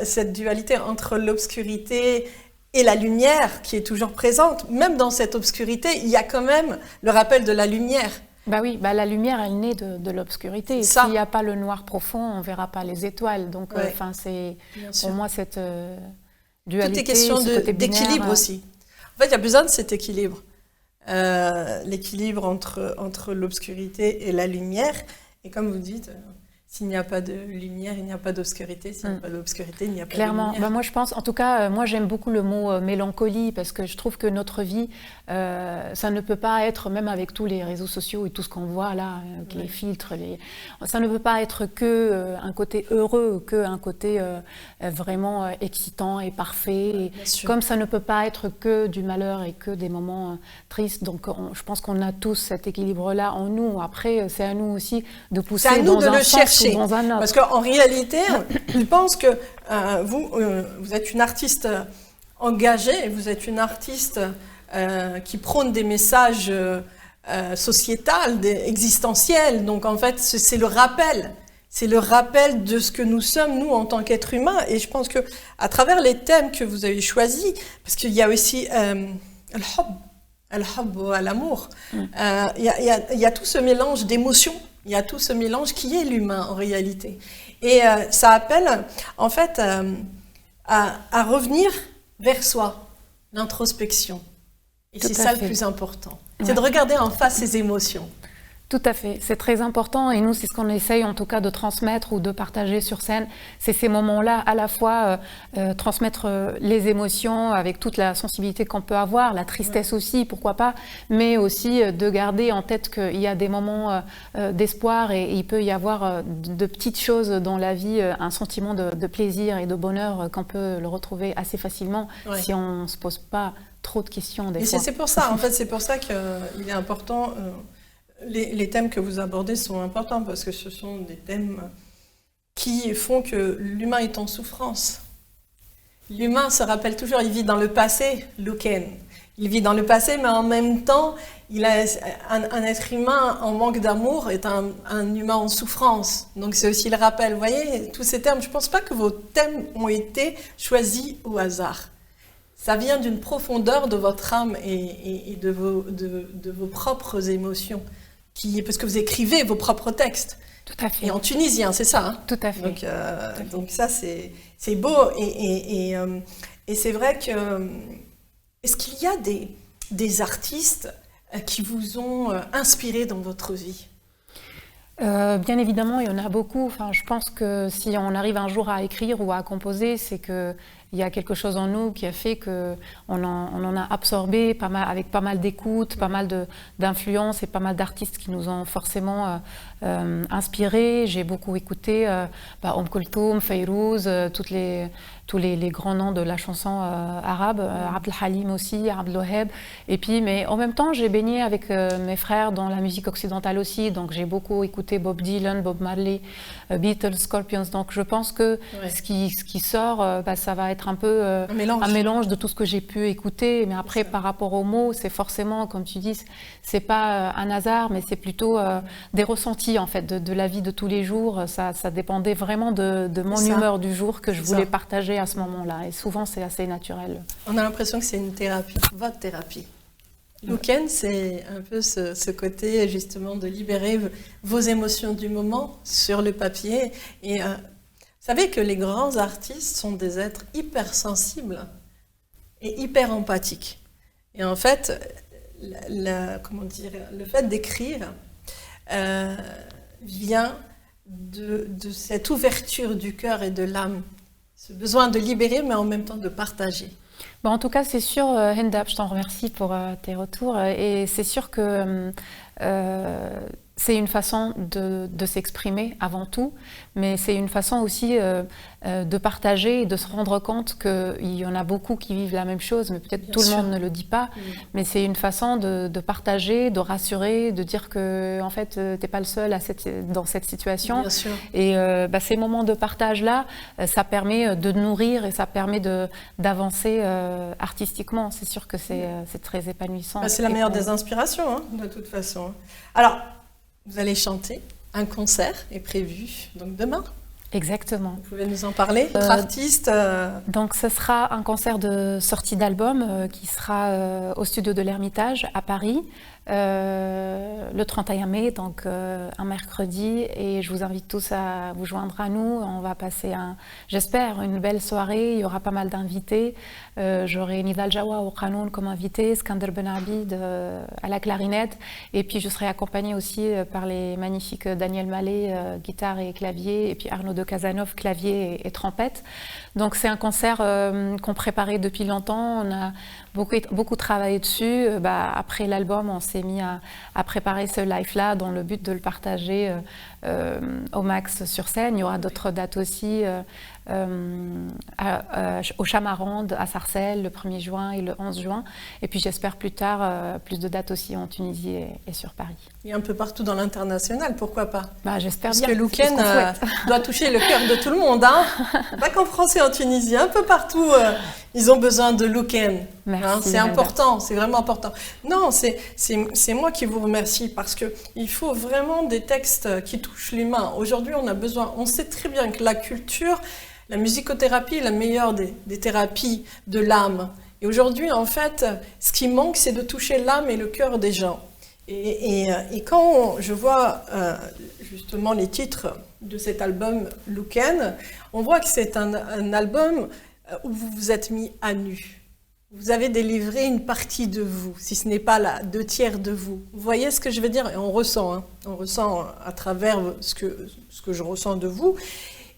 A: cette dualité entre l'obscurité et la lumière qui est toujours présente. Même dans cette obscurité, il y a quand même le rappel de la lumière.
B: Oui, la lumière, elle naît de l'obscurité. S'il n'y a pas le noir profond, on ne verra pas les étoiles. Donc, c'est pour moi cette dualité.
A: Tout est question d'équilibre aussi. En fait, il y a besoin de cet équilibre. L'équilibre entre l'obscurité et la lumière. Et comme vous dites, s'il n'y a pas de lumière, il n'y a pas d'obscurité. S'il n'y a pas d'obscurité, il n'y a pas de lumière.
B: Moi je pense, en tout cas, moi j'aime beaucoup le mot mélancolie, parce que je trouve que notre vie, ça ne peut pas être, même avec tous les réseaux sociaux et tout ce qu'on voit là, les filtres, ça ne peut pas être que un côté heureux, que un côté vraiment excitant et parfait. Comme ça ne peut pas être que du malheur et que des moments tristes. Donc je pense qu'on a tous cet équilibre-là en nous. Après, c'est à nous aussi de pousser dans un sens.
A: Parce qu'en réalité, je pense que vous êtes une artiste engagée, vous êtes une artiste qui prône des messages sociétals, existentiels. Donc en fait, c'est le rappel. C'est le rappel de ce que nous sommes, nous, en tant qu'êtres humains. Et je pense qu'à travers les thèmes que vous avez choisis, parce qu'il y a aussi l'amour, il y a tout ce mélange d'émotions. Il y a tout ce mélange qui est l'humain en réalité. Et ça appelle en fait à revenir vers soi, l'introspection. Et c'est ça le plus important. C'est de regarder en face ses émotions.
B: Tout à fait, c'est très important et nous, c'est ce qu'on essaye en tout cas de transmettre ou de partager sur scène. C'est ces moments-là, à la fois transmettre les émotions avec toute la sensibilité qu'on peut avoir, la tristesse aussi, pourquoi pas, mais aussi de garder en tête qu'il y a des moments d'espoir et il peut y avoir de petites choses dans la vie, un sentiment de plaisir et de bonheur qu'on peut le retrouver assez facilement si on ne se pose pas trop de questions des fois.
A: C'est pour ça, en fait, c'est pour ça qu'il est important... Les thèmes que vous abordez sont importants parce que ce sont des thèmes qui font que l'humain est en souffrance. L'humain se rappelle toujours, il vit dans le passé, Luqen. il vit dans le passé, mais en même temps, il a un être humain en manque d'amour est un humain en souffrance. Donc c'est aussi le rappel. Vous voyez, tous ces termes, je ne pense pas que vos thèmes ont été choisis au hasard. Ça vient d'une profondeur de votre âme et de vos propres émotions, parce que vous écrivez vos propres textes.
B: Tout à fait.
A: Et en tunisien, c'est ça, hein?
B: Tout à fait.
A: Donc ça, c'est beau. Et c'est vrai que... Est-ce qu'il y a des artistes qui vous ont inspiré dans votre vie?
B: Bien évidemment, il y en a beaucoup. Enfin, je pense que si on arrive un jour à écrire ou à composer, c'est qu'il y a quelque chose en nous qui a fait qu'on en a absorbé avec pas mal d'écoute, pas mal d'influences et pas mal d'artistes qui nous ont forcément inspirés. J'ai beaucoup écouté Kulthum, Fayrouz, tous les grands noms de la chanson arabe, Abdel Halim aussi, Abdel Waheb. Et puis, mais en même temps, j'ai baigné avec mes frères dans la musique occidentale aussi. Donc, j'ai beaucoup écouté Bob Dylan, Bob Marley, Beatles, Scorpions. Donc, je pense que ce qui sort, ça va être un peu un mélange de tout ce que j'ai pu écouter. Mais après, par rapport aux mots, c'est forcément, comme tu dis, c'est pas un hasard, mais c'est plutôt des ressentis en fait de la vie de tous les jours. Ça dépendait vraiment de mon humeur du jour que je voulais partager à ce moment-là. Et souvent, c'est assez naturel.
A: On a l'impression que c'est une thérapie, votre thérapie. Louken, c'est un peu ce côté justement de libérer vos émotions du moment sur le papier. Et vous savez que les grands artistes sont des êtres hypersensibles et hyper empathiques. Et en fait, le fait d'écrire vient de cette ouverture du cœur et de l'âme, ce besoin de libérer, mais en même temps de partager.
B: Bon, en tout cas, c'est sûr, Hendab, je t'en remercie pour tes retours. Et c'est sûr que c'est une façon de s'exprimer avant tout, mais c'est une façon aussi de partager et de se rendre compte qu'il y en a beaucoup qui vivent la même chose, mais peut-être tout le monde ne le dit pas. Mais c'est une façon de partager, de rassurer, de dire que en fait, t'es pas le seul dans cette situation.
A: Bien sûr.
B: Et ces moments de partage-là, ça permet de nourrir et ça permet d'avancer artistiquement. C'est sûr que c'est très épanouissant.
A: C'est la meilleure des inspirations, hein, de toute façon. Alors, vous allez chanter, un concert est prévu, donc demain.
B: Exactement.
A: Vous pouvez nous en parler, votre artiste
B: Donc ce sera un concert de sortie d'album qui sera au studio de l'Ermitage à Paris le 31 mai, donc un mercredi, et je vous invite tous à vous joindre à nous. On va passer j'espère, une belle soirée. Il y aura pas mal d'invités. J'aurai Nidal Jawa au Qanoun comme invité, Skander Ben Abid à la clarinette, et puis je serai accompagnée aussi par les magnifiques Daniel Mallet, guitare et clavier, et puis Arnaud de Casanov, clavier et trompette. Donc c'est un concert qu'on préparait depuis longtemps. On a beaucoup travaillé dessus. Après l'album, on s'est mis à préparer ce live-là dans le but de le partager au max sur scène. Il y aura d'autres dates aussi au Chamarande, à Sarcelles, le 1er juin et le 11 juin. Et puis j'espère plus tard, plus de dates aussi en Tunisie et sur Paris.
A: Et un peu partout dans l'international, pourquoi pas?
B: J'espère bien.
A: Parce que Louken doit toucher le cœur de tout le monde. Hein, pas qu'en français, en Tunisie, un peu partout, ils ont besoin de Louken. Hein, c'est important, c'est vraiment important. Non, c'est moi qui vous remercie parce qu'il faut vraiment des textes qui touchent l'humain. Aujourd'hui, on sait très bien que la culture, la musicothérapie est la meilleure des thérapies de l'âme. Et aujourd'hui, en fait, ce qui manque, c'est de toucher l'âme et le cœur des gens. Et quand je vois justement les titres de cet album Louken, on voit que c'est un album où vous vous êtes mis à nu. Vous avez délivré une partie de vous, si ce n'est pas 2/3 de vous. Vous voyez ce que je veux dire? Et on ressent à travers ce que je ressens de vous.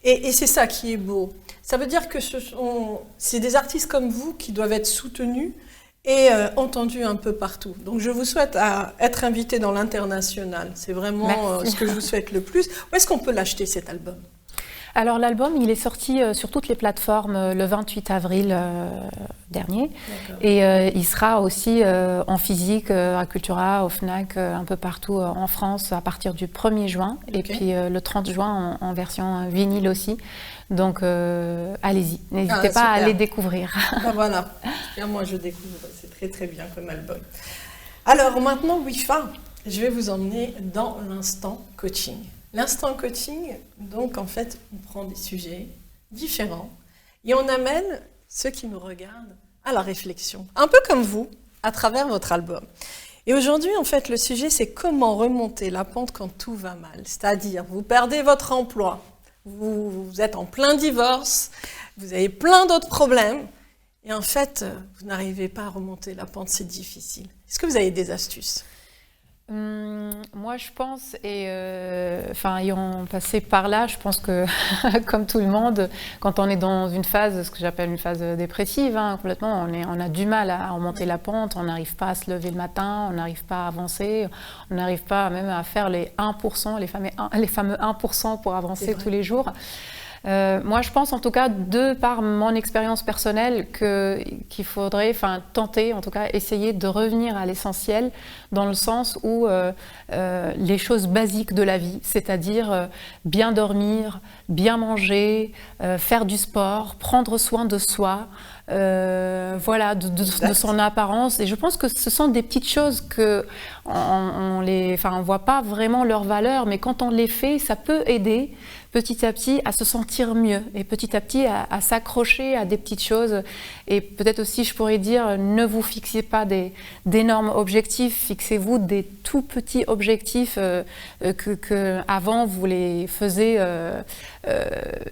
A: Et c'est ça qui est beau. Ça veut dire que c'est des artistes comme vous qui doivent être soutenus et entendus un peu partout. Donc je vous souhaite être invité dans l'international. C'est vraiment ce que je vous souhaite le plus. Où est-ce qu'on peut l'acheter cet album?
B: Alors l'album, il est sorti sur toutes les plateformes le 28 avril dernier. Et il sera aussi en physique à Cultura, au Fnac, un peu partout en France à partir du 1er juin. Et puis le 30 juin en version vinyle aussi. Donc allez-y, n'hésitez pas à aller découvrir.
A: Ben voilà, bien, moi je découvre, c'est très très bien comme album. Alors maintenant, Wifa, je vais vous emmener dans l'instant coaching. L'instant coaching, donc en fait, on prend des sujets différents et on amène ceux qui nous regardent à la réflexion, un peu comme vous, à travers votre album. Et aujourd'hui, en fait, le sujet, c'est comment remonter la pente quand tout va mal. C'est-à-dire, vous perdez votre emploi, vous êtes en plein divorce, vous avez plein d'autres problèmes, et en fait, vous n'arrivez pas à remonter la pente, c'est difficile. Est-ce que vous avez des astuces ?
B: Moi, je pense, ayant passé par là, je pense que, comme tout le monde, quand on est dans une phase, ce que j'appelle une phase dépressive, complètement, on a du mal à remonter la pente, on n'arrive pas à se lever le matin, on n'arrive pas à avancer, on n'arrive pas même à faire les 1%, les fameux 1% pour avancer tous les jours. Moi, je pense en tout cas, de par mon expérience personnelle, qu'il faudrait tenter, en tout cas, essayer de revenir à l'essentiel dans le sens où les choses basiques de la vie, c'est-à-dire bien dormir, bien manger, faire du sport, prendre soin de soi, voilà, de son apparence. Et je pense que ce sont des petites choses que on voit pas vraiment leur valeur, mais quand on les fait, ça peut aider petit à petit à se sentir mieux et petit à petit à s'accrocher à des petites choses. Et peut-être aussi, je pourrais dire, ne vous fixez pas d'énormes objectifs, fixez-vous des tout petits objectifs que avant vous les faisiez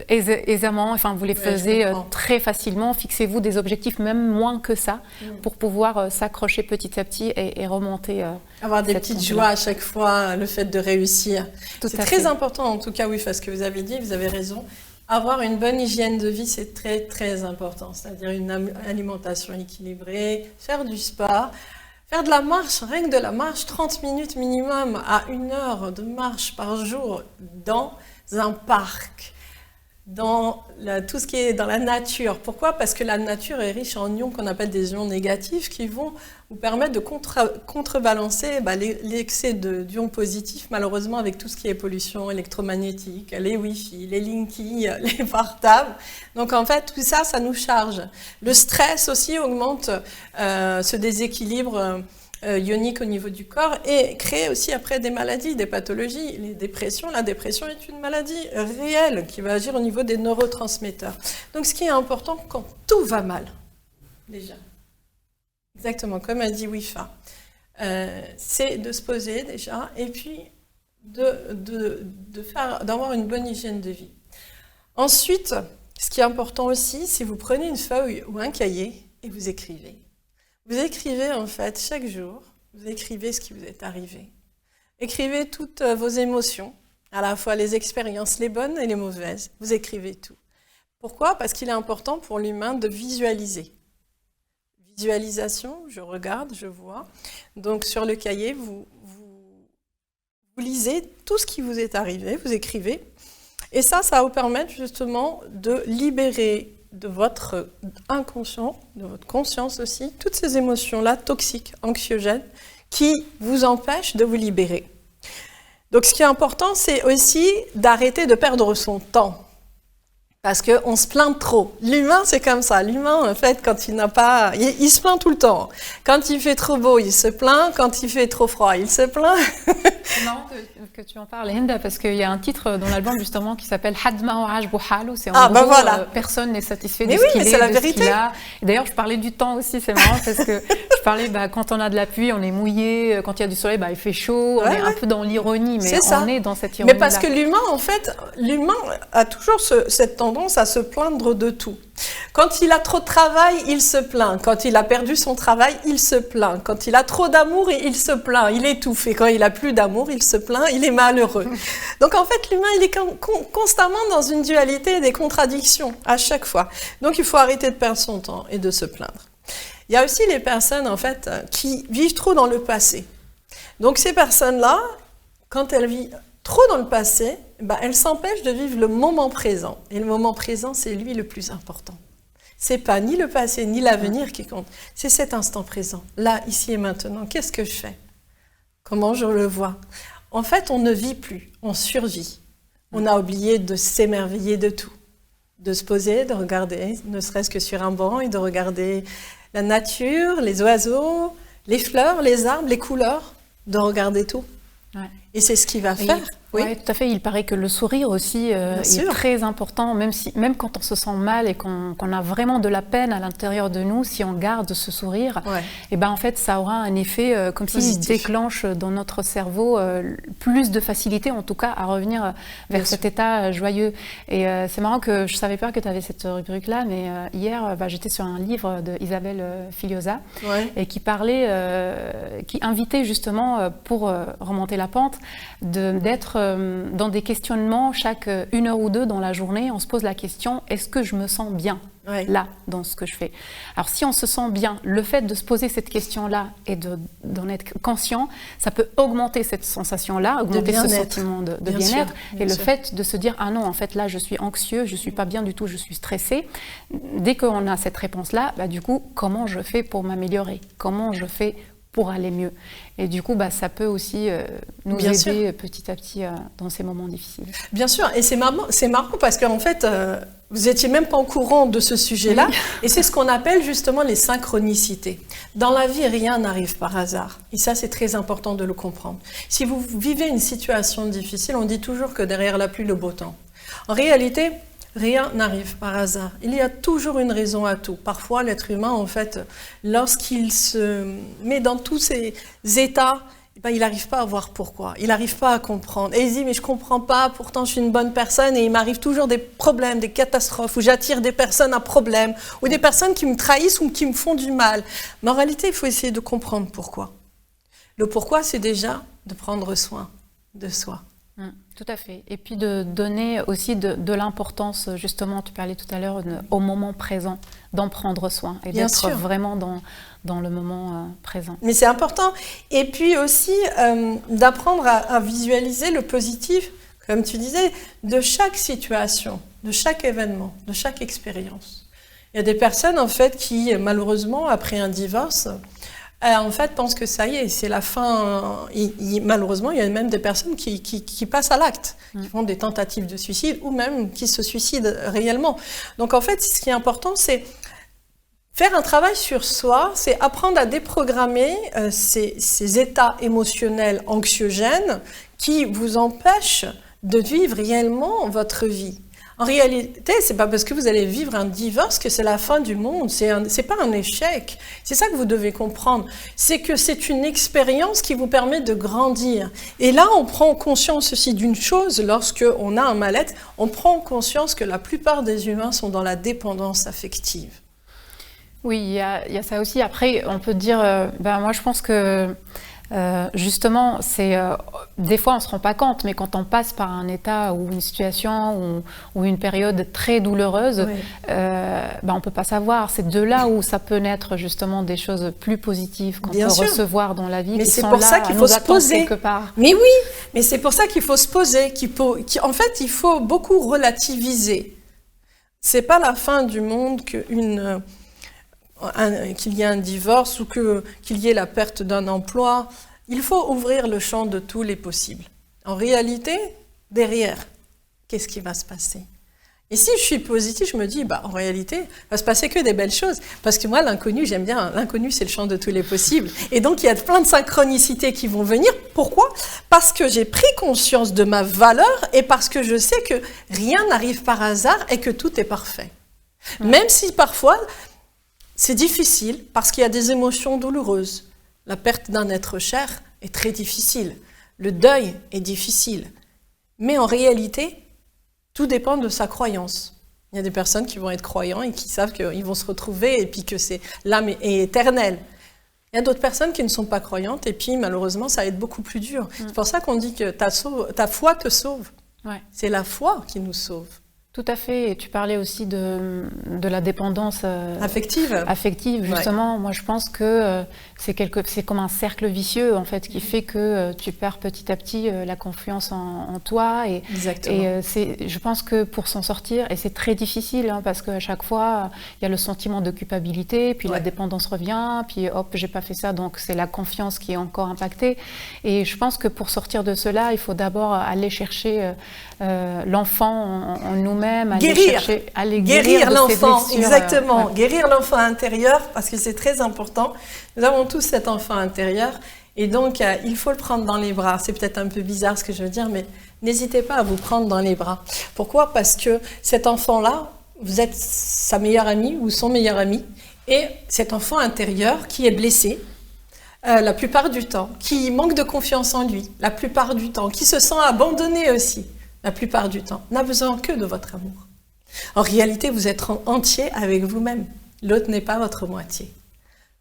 B: aisément, vous les faisiez très facilement. Fixez-vous des objectifs même moins que ça pour pouvoir s'accrocher petit à petit et remonter.
A: Avoir des petites joies à chaque fois, le fait de réussir. C'est très important en tout cas, oui, parce que vous avez dit, vous avez raison. Avoir une bonne hygiène de vie, c'est très très important. C'est-à-dire une alimentation équilibrée, faire du sport, faire de la marche, rien que de la marche, 30 minutes minimum à 1 heure de marche par jour dans un parc, dans tout ce qui est dans la nature. Pourquoi ? Parce que la nature est riche en ions qu'on appelle des ions négatifs qui vont vous permettre de contrebalancer l'excès d'ions positifs, malheureusement avec tout ce qui est pollution électromagnétique, les Wi-Fi, les Linky, les portables. Donc en fait, tout ça, ça nous charge. Le stress aussi augmente ce déséquilibre ionique au niveau du corps et crée aussi après des maladies, des pathologies. Les dépressions, la dépression est une maladie réelle qui va agir au niveau des neurotransmetteurs. Donc ce qui est important quand tout va mal, déjà, exactement comme a dit Wifa, c'est de se poser déjà et puis d'avoir une bonne hygiène de vie. Ensuite, ce qui est important aussi, c'est que vous prenez une feuille ou un cahier et vous écrivez. Vous écrivez en fait chaque jour, vous écrivez ce qui vous est arrivé. Écrivez toutes vos émotions, à la fois les expériences, les bonnes et les mauvaises. Vous écrivez tout. Pourquoi ? Parce qu'il est important pour l'humain de visualiser. Visualisation, je regarde, je vois. Donc sur le cahier, vous lisez tout ce qui vous est arrivé, vous écrivez. Et ça va vous permettre justement de libérer de votre inconscient, de votre conscience aussi, toutes ces émotions-là toxiques, anxiogènes, qui vous empêchent de vous libérer. Donc ce qui est important, c'est aussi d'arrêter de perdre son temps. Parce qu'on se plaint trop. L'humain, c'est comme ça. L'humain, en fait, quand il n'a pas... Il se plaint tout le temps. Quand il fait trop beau, il se plaint. Quand il fait trop froid, il se plaint.
B: C'est marrant que tu en parles, Hinda, parce qu'il y a un titre dans l'album, justement, qui s'appelle « Hadma wa'aj bouhalou ». C'est en gros,
A: voilà.
B: Personne n'est satisfait de ce qu'il est, de ce qu'il a. Et d'ailleurs, je parlais du temps aussi, c'est marrant, parce que je parlais, quand on a de la pluie, on est mouillé. Quand il y a du soleil, il fait chaud. On est un peu dans l'ironie, mais on est dans cette ironie-là.
A: Mais parce que l'humain, en fait, l'humain a toujours cette tendance à se plaindre de tout. Quand il a trop de travail, il se plaint. Quand il a perdu son travail, il se plaint. Quand il a trop d'amour, il se plaint. Il étouffe. Et quand il a plus d'amour, il se plaint. Il est malheureux. Donc en fait, l'humain, il est constamment dans une dualité et des contradictions à chaque fois. Donc il faut arrêter de perdre son temps et de se plaindre. Il y a aussi les personnes, en fait, qui vivent trop dans le passé. Donc ces personnes-là, quand elles vivent trop dans le passé, elle s'empêche de vivre le moment présent. Et le moment présent, c'est lui le plus important. C'est pas ni le passé ni l'avenir qui compte, c'est cet instant présent. Là, ici et maintenant, qu'est-ce que je fais? Comment je le vois? En fait, on ne vit plus, on survit. On a oublié de s'émerveiller de tout. De se poser, de regarder, ne serait-ce que sur un banc, et de regarder la nature, les oiseaux, les fleurs, les arbres, les couleurs, de regarder tout.
B: Ouais.
A: Et c'est ce qu'il va faire.
B: Oui, ouais, tout à fait. Il paraît que le sourire aussi est très important, même quand on se sent mal et qu'on a vraiment de la peine à l'intérieur de nous, si on garde ce sourire, et en fait, ça aura un effet comme s'il déclenche dans notre cerveau plus de facilité, en tout cas, à revenir vers cet état joyeux. Et c'est marrant que je ne savais pas que tu avais cette rubrique-là, mais hier, j'étais sur un livre d'Isabelle Filiosa et qui parlait, qui invitait justement, pour remonter la pente, d'être dans des questionnements chaque 1 heure ou 2 dans la journée. On se pose la question, est-ce que je me sens bien là, dans ce que je fais? Alors si on se sent bien, le fait de se poser cette question-là et d'en être conscient, ça peut augmenter cette sensation-là, augmenter ce sentiment de bien-être. Et le fait de se dire, ah non, en fait là je suis anxieux, je ne suis pas bien du tout, je suis stressé. Dès qu'on a cette réponse-là, du coup, comment je fais pour m'améliorer? Comment je fais pour aller mieux? Et du coup, ça peut aussi nous aider petit à petit dans ces moments difficiles.
A: Bien sûr, et c'est marrant parce qu'en fait, vous n'étiez même pas au courant de ce sujet-là, et c'est ce qu'on appelle justement les synchronicités. Dans la vie, rien n'arrive par hasard, et ça, c'est très important de le comprendre. Si vous vivez une situation difficile, on dit toujours que derrière la pluie, le beau temps. En réalité, rien n'arrive par hasard. Il y a toujours une raison à tout. Parfois, l'être humain, en fait, lorsqu'il se met dans tous ces états, il n'arrive pas à voir pourquoi. Il n'arrive pas à comprendre. Et il dit, mais je ne comprends pas, pourtant je suis une bonne personne et il m'arrive toujours des problèmes, des catastrophes, où j'attire des personnes à problème, ou des personnes qui me trahissent ou qui me font du mal. Mais en réalité, il faut essayer de comprendre pourquoi. Le pourquoi, c'est déjà de prendre soin de soi.
B: Tout à fait. Et puis de donner aussi de l'importance, justement, tu parlais tout à l'heure, au moment présent, d'en prendre soin et d'être vraiment dans le moment présent.
A: Mais c'est important. Et puis aussi d'apprendre à visualiser le positif, comme tu disais, de chaque situation, de chaque événement, de chaque expérience. Il y a des personnes, en fait, qui, malheureusement, après un divorce, en fait, pensent que ça y est, c'est la fin. Malheureusement, il y a même des personnes qui passent à l'acte, qui font des tentatives de suicide ou même qui se suicident réellement. Donc, en fait, ce qui est important, c'est faire un travail sur soi, c'est apprendre à déprogrammer ces états émotionnels anxiogènes qui vous empêchent de vivre réellement votre vie. En réalité, c'est pas parce que vous allez vivre un divorce que c'est la fin du monde. C'est pas un échec. C'est ça que vous devez comprendre. C'est que c'est une expérience qui vous permet de grandir. Et là, on prend conscience aussi d'une chose. Lorsque on a un mal-être, on prend conscience que la plupart des humains sont dans la dépendance affective.
B: Oui, il y a ça aussi. Après, on peut dire, moi, je pense que justement, des fois on ne se rend pas compte, mais quand on passe par un état ou une situation ou une période très douloureuse, on ne peut pas savoir. C'est de là où ça peut naître justement des choses plus positives qu'on peut recevoir dans la vie.
A: Mais c'est pour ça qu'il faut se poser.
B: Quelque part.
A: Mais oui, mais c'est pour ça qu'il faut se poser. En fait, il faut beaucoup relativiser. C'est pas la fin du monde qu'il y ait un divorce ou qu'il y ait la perte d'un emploi. Il faut ouvrir le champ de tous les possibles. En réalité, derrière, qu'est-ce qui va se passer? Et si je suis positive, je me dis, en réalité, il va se passer que des belles choses. Parce que moi, l'inconnu, j'aime bien. L'inconnu, c'est le champ de tous les possibles. Et donc, il y a plein de synchronicités qui vont venir. Pourquoi? Parce que j'ai pris conscience de ma valeur et parce que je sais que rien n'arrive par hasard et que tout est parfait. Même si parfois, c'est difficile parce qu'il y a des émotions douloureuses. La perte d'un être cher est très difficile. Le deuil est difficile. Mais en réalité, tout dépend de sa croyance. Il y a des personnes qui vont être croyants et qui savent qu'ils vont se retrouver et puis que l'âme est éternelle. Il y a d'autres personnes qui ne sont pas croyantes et puis malheureusement, ça va être beaucoup plus dur. C'est pour ça qu'on dit que ta foi te sauve. C'est la foi qui nous sauve.
B: Tout à fait. Et tu parlais aussi de la dépendance
A: affective.
B: Affective, justement. Ouais. Moi, je pense que c'est comme un cercle vicieux, en fait, qui fait que tu perds petit à petit la confiance en toi.
A: Exactement.
B: Et je pense que pour s'en sortir, et c'est très difficile, hein, parce qu'à chaque fois, il y a le sentiment de culpabilité, puis la dépendance revient, puis hop, j'ai pas fait ça, donc c'est la confiance qui est encore impactée. Et je pense que pour sortir de cela, il faut d'abord aller chercher l'enfant en nous-mêmes.
A: Guérir l'enfant, exactement. Guérir l'enfant intérieur, parce que c'est très important. Nous avons tous cet enfant intérieur, et donc il faut le prendre dans les bras. C'est peut-être un peu bizarre ce que je veux dire, mais n'hésitez pas à vous prendre dans les bras. Pourquoi ? Parce que cet enfant-là, vous êtes sa meilleure amie ou son meilleur ami, et cet enfant intérieur qui est blessé, la plupart du temps, qui manque de confiance en lui, la plupart du temps, qui se sent abandonné aussi, la plupart du temps, n'a besoin que de votre amour. En réalité, vous êtes entier avec vous-même. L'autre n'est pas votre moitié.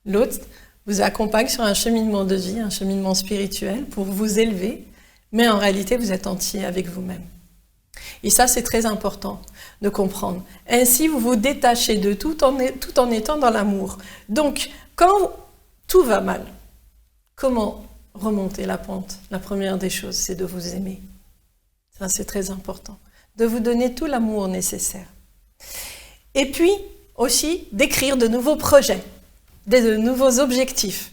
A: L'autre vous accompagne sur un cheminement de vie, un cheminement spirituel pour vous élever, mais en réalité, vous êtes entier avec vous-même. Et ça, c'est très important de comprendre. Ainsi, vous vous détachez de tout en étant dans l'amour. Donc, quand tout va mal, comment remonter la pente ? La première des choses, c'est de vous aimer. Ça, c'est très important. De vous donner tout l'amour nécessaire. Et puis, aussi, d'écrire de nouveaux projets, de nouveaux objectifs.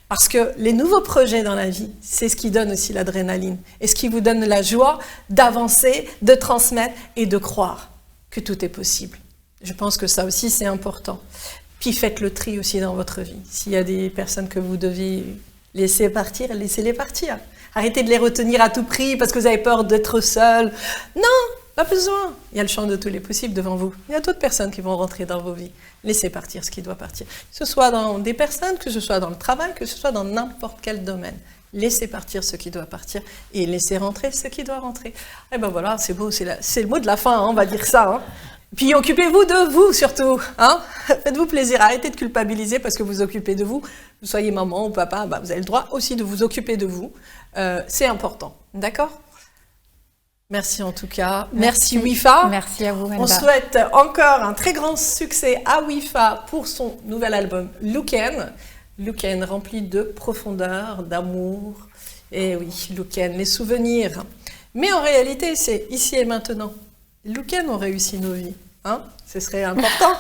A: Parce que les nouveaux projets dans la vie, c'est ce qui donne aussi l'adrénaline. Et ce qui vous donne la joie d'avancer, de transmettre et de croire que tout est possible. Je pense que ça aussi, c'est important. Puis faites le tri aussi dans votre vie. S'il y a des personnes que vous devez laisser partir, laissez-les partir. Arrêtez de les retenir à tout prix parce que vous avez peur d'être seul. Non, pas besoin. Il y a le champ de tous les possibles devant vous. Il y a d'autres personnes qui vont rentrer dans vos vies. Laissez partir ce qui doit partir. Que ce soit dans des personnes, que ce soit dans le travail, que ce soit dans n'importe quel domaine. Laissez partir ce qui doit partir et laissez rentrer ce qui doit rentrer. Et ben voilà, c'est beau, c'est le mot de la fin, hein, on va dire ça. Hein. Puis occupez-vous de vous surtout. Hein. Faites-vous plaisir, arrêtez de culpabiliser parce que vous occupez de vous. Que vous soyez maman ou papa, bah, vous avez le droit aussi de vous occuper de vous. C'est important, d'accord ? Merci en tout cas. Merci WIFA.
B: Merci à vous, Menda.
A: On souhaite encore un très grand succès à WIFA pour son nouvel album Luken. Luken rempli de profondeur, d'amour. Et oui, Luken, les souvenirs. Mais en réalité, c'est ici et maintenant. Luken ont réussi nos vies. Hein ? Ce serait important.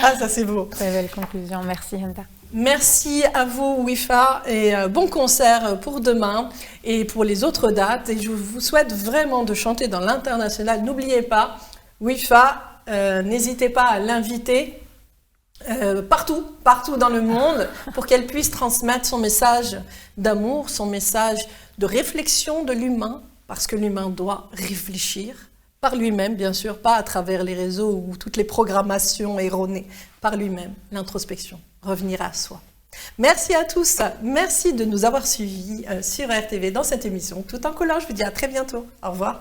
A: Ah, ça c'est beau.
B: Très belle conclusion. Merci, Menda.
A: Merci à vous, WIFA, et bon concert pour demain et pour les autres dates. Et je vous souhaite vraiment de chanter dans l'international. N'oubliez pas, WIFA, n'hésitez pas à l'inviter partout dans le monde pour qu'elle puisse transmettre son message d'amour, son message de réflexion de l'humain, parce que l'humain doit réfléchir par lui-même, bien sûr, pas à travers les réseaux ou toutes les programmations erronées, par lui-même, l'introspection. Revenir à soi. Merci à tous, merci de nous avoir suivis sur RTV dans cette émission Tout en couleur. Je vous dis à très bientôt. Au revoir.